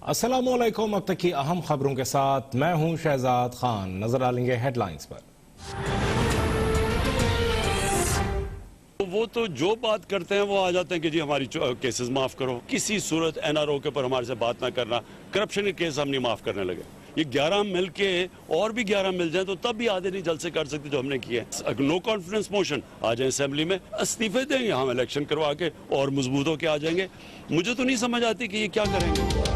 अस्सलामुअलैकुम। अब तक की अहम खबरों के साथ मैं हूं शहजाद खान। नजर डालेंगे हेडलाइंस पर। वो तो जो बात करते हैं वो आ जाते हैं कि जी हमारी केसेस माफ करो। किसी सूरत एनआरओ के ऊपर हमारे से बात ना करना, करप्शन के केस हम नहीं माफ करने लगे। ये 11 मिल के और भी 11 मिल जाए तो तब भी आधे नहीं जलसे कर सकते जो हमने किए। नो कॉन्फिडेंस मोशन आ जाए असेंबली में, इस्तीफे देंगे, हम इलेक्शन करवा के और मजबूत होके आ जाएंगे। मुझे तो नहीं समझ आती कि ये क्या करेंगे।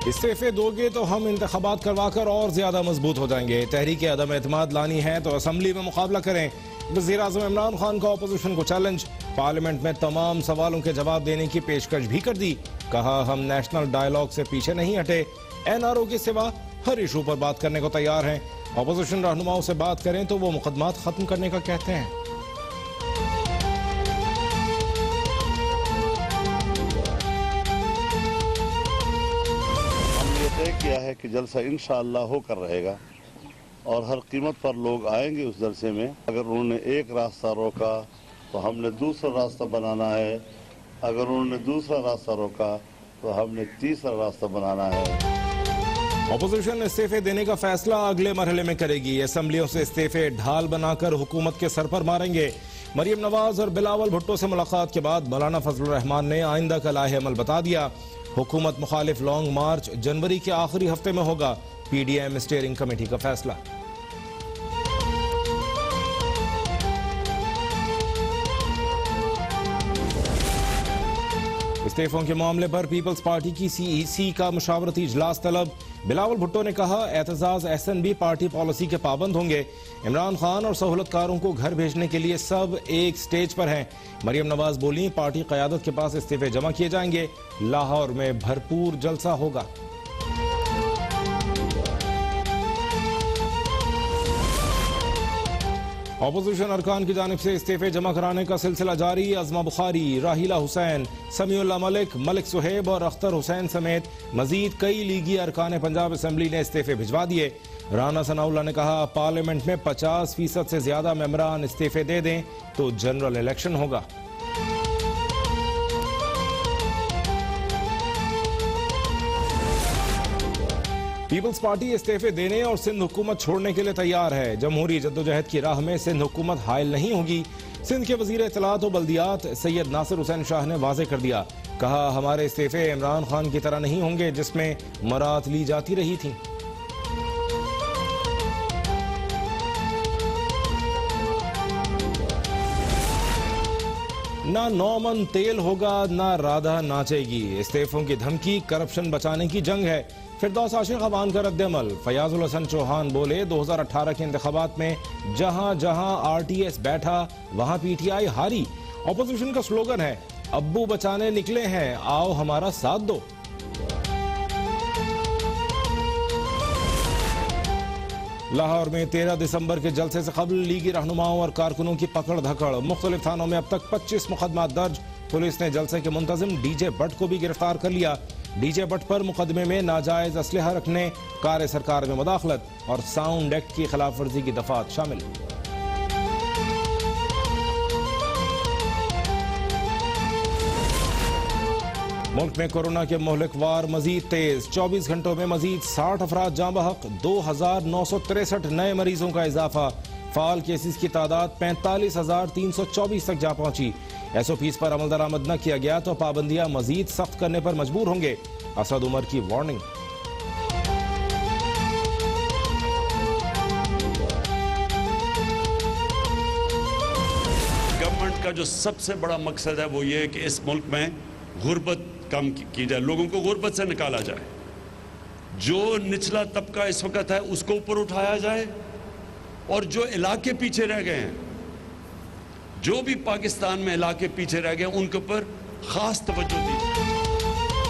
इस्तीफे दोगे तो हम इंतखाबात करवाकर और ज्यादा मजबूत हो जाएंगे। तहरीक अदम एतमाद लानी है तो असेंबली में मुकाबला करें। वज़ीर आज़म इमरान खान का अपोजिशन को चैलेंज। पार्लियामेंट में तमाम सवालों के जवाब देने की पेशकश भी कर दी। कहा हम नेशनल डायलॉग से पीछे नहीं हटे, एनआरओ के सिवा हर इशू पर बात करने को तैयार हैं। अपोजिशन रहनुमाओं से बात करें तो वो मुकदमात खत्म करने का कहते हैं। तय किया है कि जलसा इंशाअल्लाह होकर रहेगा और हर कीमत पर लोग आएंगे उस जलसे में। अगर उन्होंने एक रास्ता रोका तो हमने दूसरा रास्ता बनाना है, अगर उन्होंने दूसरा रास्ता रोका तो हमने तीसरा रास्ता बनाना है। अपोजिशन इस्तीफे देने का फैसला अगले मरहले में करेगी। असेंबलियों से इस्तीफे ढाल बनाकर हुकूमत के सर पर मारेंगे। मरियम नवाज और बिलावल भुट्टो से मुलाकात के बाद मौलाना फजलुर रहमान ने आइंदा का लाहे अमल बता दिया। हुकूमत मुखालिफ लॉन्ग मार्च जनवरी के आखिरी हफ्ते में होगा। पीडीएम स्टीयरिंग कमेटी का फैसला। इस्तीफों के मामले पर पीपल्स पार्टी की सीईसी का मुशावरती इजलास तलब। बिलावल भुट्टो ने कहा एतजाज एसएनबी पार्टी पॉलिसी के पाबंद होंगे। इमरान खान और सहूलतकारों को घर भेजने के लिए सब एक स्टेज पर हैं। मरियम नवाज बोली पार्टी क़यादत के पास इस्तीफे जमा किए जाएंगे। लाहौर में भरपूर जलसा होगा। अपोजिशन अरकान की जानिब से इस्तीफे जमा कराने का सिलसिला जारी। अजमा बुखारी, राहिला हुसैन, समीउल्लाह मलिक, मलिक सुहेब और अख्तर हुसैन समेत मजीद कई लीगी अरकान पंजाब असेंबली ने इस्तीफे भिजवा दिए। राना सनाउल्लाह ने कहा पार्लियामेंट में 50% से ज्यादा मेंबरान इस्तीफे दे दें तो जनरल इलेक्शन होगा। पीपल्स पार्टी इस्तीफे देने और सिंध हुकूमत छोड़ने के लिए तैयार है। जमहूरी जद्दोजहद की राह में सिंध हुकूमत हायल नहीं होगी। सिंध के वजीर इत्तलात और बल्दियात सैयद नासिर हुसैन शाह ने वाज़ेह कर दिया। कहा हमारे इस्तीफे इमरान खान की तरह नहीं होंगे जिसमें मरात ली जाती रही थी। ना 9 मन तेल होगा ना राधा नाचेगी। इस्तीफों की धमकी करप्शन बचाने की जंग है। फिरदौस आशिक अवान का रद्द-ए-अमल। फयाजुल हसन चौहान बोले 2018 के इंतखाबात में जहां जहां आरटीएस बैठा वहां पीटीआई हारी। अपोजिशन का स्लोगन है अब्बू बचाने निकले हैं, आओ हमारा साथ दो। लाहौर में 13 दिसंबर के जलसे से कबल लीगी रहनुमाओं और कारकुनों की पकड़ धकड़। मुख्तलिफ थानों में अब तक 25 मुकदमा दर्ज। पुलिस ने जलसे के मुंतजिम डीजे भट्ट को भी गिरफ्तार कर लिया। डीजे भट्ट पर मुकदमे में नाजायज असलहा रखने, कार्य सरकार में मुदाखलत और साउंड एक्ट की खिलाफ वर्जी की दफात शामिल। मुल्क में कोरोना के मोहलिक वार मजीद तेज। 24 घंटों में मजीद 60 अफराद जाँ बहक। 2963 नए मरीजों का इजाफा। फाल केसेस की तादाद 45,324 तक जा पहुंची। एसओपीज पर अमल दरामद न किया गया तो पाबंदियां मजीद सख्त करने पर मजबूर होंगे। असद उमर की वार्निंग। गवर्नमेंट का जो सबसे बड़ा मकसद है वो ये है कि इस मुल्क में गुर्बत कम की जाए, लोगों को गुर्बत से निकाला जाए। जो निचला तबका इस वक्त है उसको ऊपर उठाया जाए और जो इलाके पीछे रह गए हैं, जो भी पाकिस्तान में इलाके पीछे रह गए उनके ऊपर खास तवज्जो दी।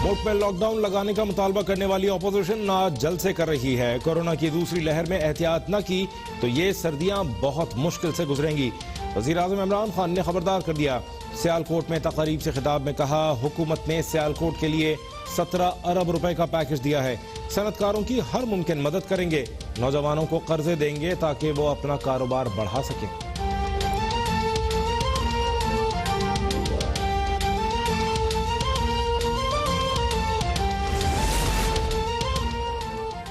मुल्क में लॉकडाउन लगाने का मुतालबा करने वाली अपोजिशन आज जलसे कर रही है। कोरोना की दूसरी लहर में एहतियात न की तो ये सर्दियां बहुत मुश्किल से गुजरेंगी। वज़ीर आज़म इमरान खान ने खबरदार कर दिया। सियालकोट में तकरीब से खिताब में कहा हुकूमत ने सियालकोट के लिए 17 अरब रुपए का पैकेज दिया है। सनतकारों की हर मुमकिन मदद करेंगे। नौजवानों को कर्जे देंगे ताकि वो अपना कारोबार बढ़ा सकें।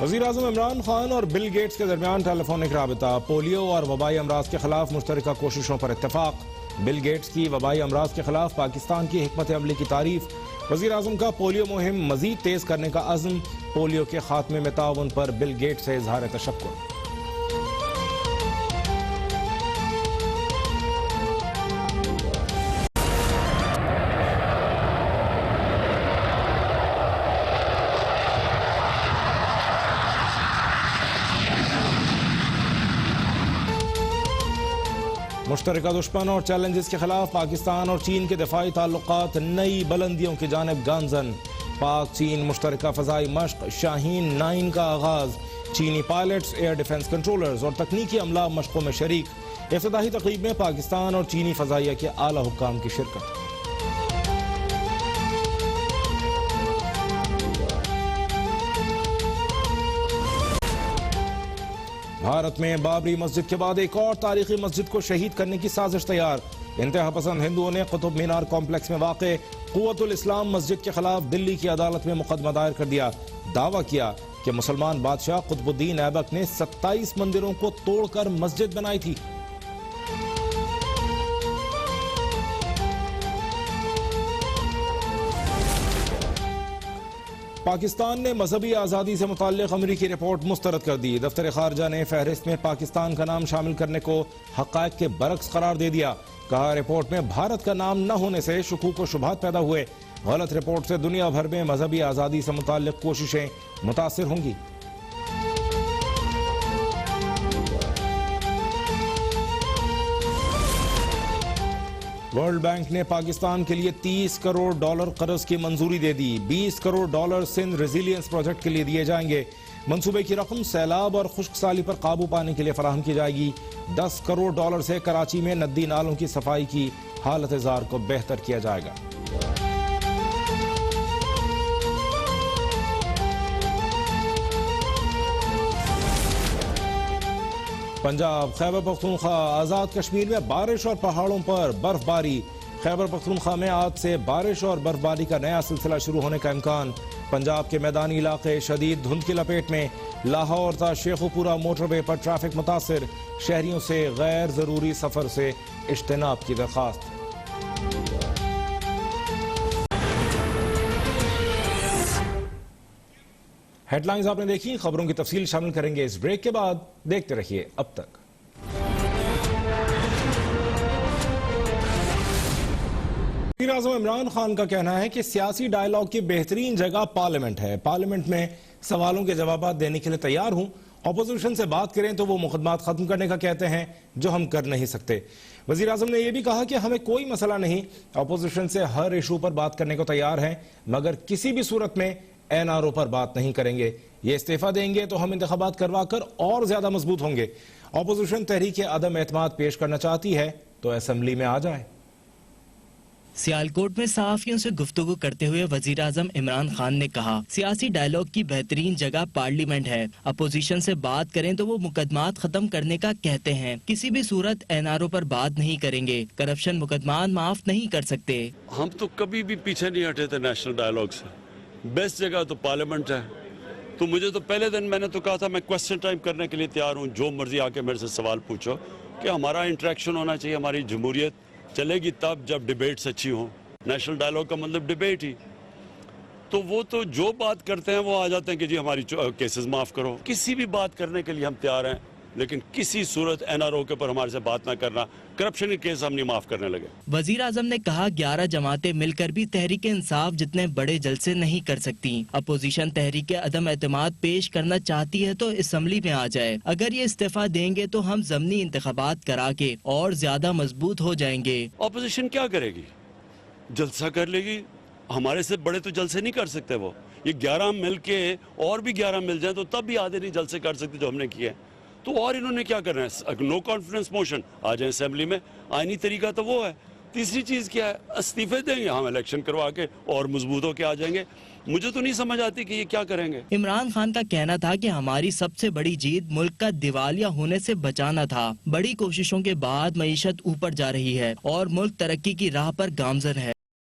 वज़ीर-ए-आज़म इमरान खान और बिल गेट्स के दरमियान टेलीफोनिक राबिता, पोलियो और वबाई अमराज के खिलाफ मुश्तरका कोशिशों पर इत्तेफाक। बिल गेट्स की वबाई अमराज के खिलाफ पाकिस्तान की हिकमत अमली की तारीफ। वज़ीर-ए-आज़म का पोलियो मुहिम मजीद तेज करने का अज़्म। पोलियो के खात्मे में ताउन पर बिल गेट्स से इजहार तशक्कुर। मुश्तरका दुश्मन और चैलेंजेस के खिलाफ पाकिस्तान और चीन के दिफाई ताल्लुकात नई बुलंदियों की जानिब गामजन। पाक चीन मुश्तरका फजाई मश्क शाहीन 9 का आगाज। चीनी पायलट्स, एयर डिफेंस कंट्रोलर्स और तकनीकी अमला मशकों में शरीक। इफ्तिताही तकरीब में पाकिस्तान और चीनी फजाइया के आला हुक्काम की शिरकत। भारत में बाबरी मस्जिद के बाद एक और तारीखी मस्जिद को शहीद करने की साजिश तैयार। इंतहा पसंद हिंदुओं ने कुतुब मीनार कॉम्प्लेक्स में वाक़े कुव्वतुल इस्लाम मस्जिद के खिलाफ दिल्ली की अदालत में मुकदमा दायर कर दिया। दावा किया कि मुसलमान बादशाह कुतुबुद्दीन ऐबक ने 27 मंदिरों को तोड़कर मस्जिद बनाई थी। पाकिस्तान ने मजहबी आज़ादी से मुताल्लिक़ अमरीकी रिपोर्ट मुस्तरद कर दी। दफ्तर खारजा ने फहरिस्त में पाकिस्तान का नाम शामिल करने को हक़ाइक़ के बरक्स करार दे दिया। कहा, रिपोर्ट में भारत का नाम न होने से शुकूक व शुबहात पैदा हुए। गलत रिपोर्ट से दुनिया भर में मजहबी आज़ादी से मुताल्लिक़ कोशिशें मुतासिर होंगी। वर्ल्ड बैंक ने पाकिस्तान के लिए $30 करोड़ कर्ज की मंजूरी दे दी। $20 करोड़ सिंध रेजिलियंस प्रोजेक्ट के लिए दिए जाएंगे। मंसूबे की रकम सैलाब और खुश्क साली पर काबू पाने के लिए फराहम की जाएगी। $10 करोड़ से कराची में नदी नालों की सफाई की हालत जार को बेहतर किया जाएगा। पंजाब, खैबर पख्तूनख्वा, आज़ाद कश्मीर में बारिश और पहाड़ों पर बर्फबारी। खैबर पख्तूनख्वा में आज से बारिश और बर्फबारी का नया सिलसिला शुरू होने का इम्कान। पंजाब के मैदानी इलाके शदीद धुंध की लपेट में। लाहौर ता शेखुपुरा मोटरवे पर ट्रैफिक मुतासिर। शहरियों से गैर जरूरी सफर से इज्तनाब की दरख्वास्त। हेडलाइंस आपने देखी, खबरों की तफसील शामिल करेंगे इस ब्रेक के बाद। देखते रहिए अब तक। वज़ीर-ए-आज़म इमरान खान का कहना है कि सियासी डायलॉग की बेहतरीन जगह पार्लियामेंट है। पार्लियामेंट में सवालों के जवाब देने के लिए तैयार हूं। अपोजिशन से बात करें तो वो मुकदमात खत्म करने का कहते हैं, जो हम कर नहीं सकते। वज़ीर-ए-आज़म ने यह भी कहा कि हमें कोई मसला नहीं, अपोजिशन से हर इशू पर बात करने को तैयार हैं, मगर किसी भी सूरत में NRO पर बात नहीं करेंगे। ये इस्तीफा देंगे तो हम इंतखाबात करवाकर और ज्यादा मजबूत होंगे। अपोजिशन तहरीक अदम एतमाद पेश करना चाहती है तो असेंबली में आ जाए। सियालकोट में सहाफियों से गुफ्तगू करते हुए वजीर-आज़म इमरान खान ने कहा, सियासी डायलॉग की बेहतरीन जगह पार्लियामेंट है। अपोजिशन से बात करें तो वो मुकदमात खत्म करने का कहते हैं, किसी भी सूरत NRO पर बात नहीं करेंगे। करप्शन मुकदमात माफ नहीं कर सकते। हम तो कभी भी पीछे नहीं हटे थे नेशनल डायलॉग से। बेस्ट जगह तो पार्लियामेंट है। तो मुझे तो पहले दिन मैंने तो कहा था मैं क्वेश्चन टाइम करने के लिए तैयार हूँ। जो मर्जी आके मेरे से सवाल पूछो, कि हमारा इंटरेक्शन होना चाहिए। हमारी जमहूरियत चलेगी तब जब डिबेट्स अच्छी हों। नेशनल डायलॉग का मतलब डिबेट ही। तो वो तो जो बात करते हैं वो आ जाते हैं कि जी हमारी केसेस माफ़ करो। किसी भी बात करने के लिए हम तैयार हैं, लेकिन किसी सूरत NRO के ऊपर हमारे से बात ना करना। करप्शन के केस हम नहीं माफ करने लगे। वजीर आजम ने कहा, 11 जमातें मिलकर भी तहरीक इंसाफ जितने बड़े जलसे नहीं कर सकती। अपोजिशन तहरीक अदम एतमाद पेश करना चाहती है तो असम्बली में आ जाए। अगर ये इस्तीफा देंगे तो हम ज़मनी इंतखाबात करा के और ज्यादा मजबूत हो जाएंगे। अपोजिशन क्या करेगी? जलसा कर लेगी। हमारे से बड़े तो जलसे नहीं कर सकते वो। ये 11 मिल के और भी 11 मिल जाए तो तब भी आधे नहीं जलसे कर सकते जो हमने किए। तो और इन्होंने क्या करना है? नो कॉन्फिडेंस मोशन आ जाए असेंबली में। आईनी तरीका तो वो है। तीसरी चीज क्या है? इस्तीफे देंगे, हम इलेक्शन करवा के और मजबूत होके आ जाएंगे। मुझे तो नहीं समझ आती कि ये क्या करेंगे। इमरान खान का कहना था कि हमारी सबसे बड़ी जीत मुल्क का दिवालिया होने से बचाना था। बड़ी कोशिशों के बाद मईशत ऊपर जा रही है और मुल्क तरक्की की राह पर गामजन है।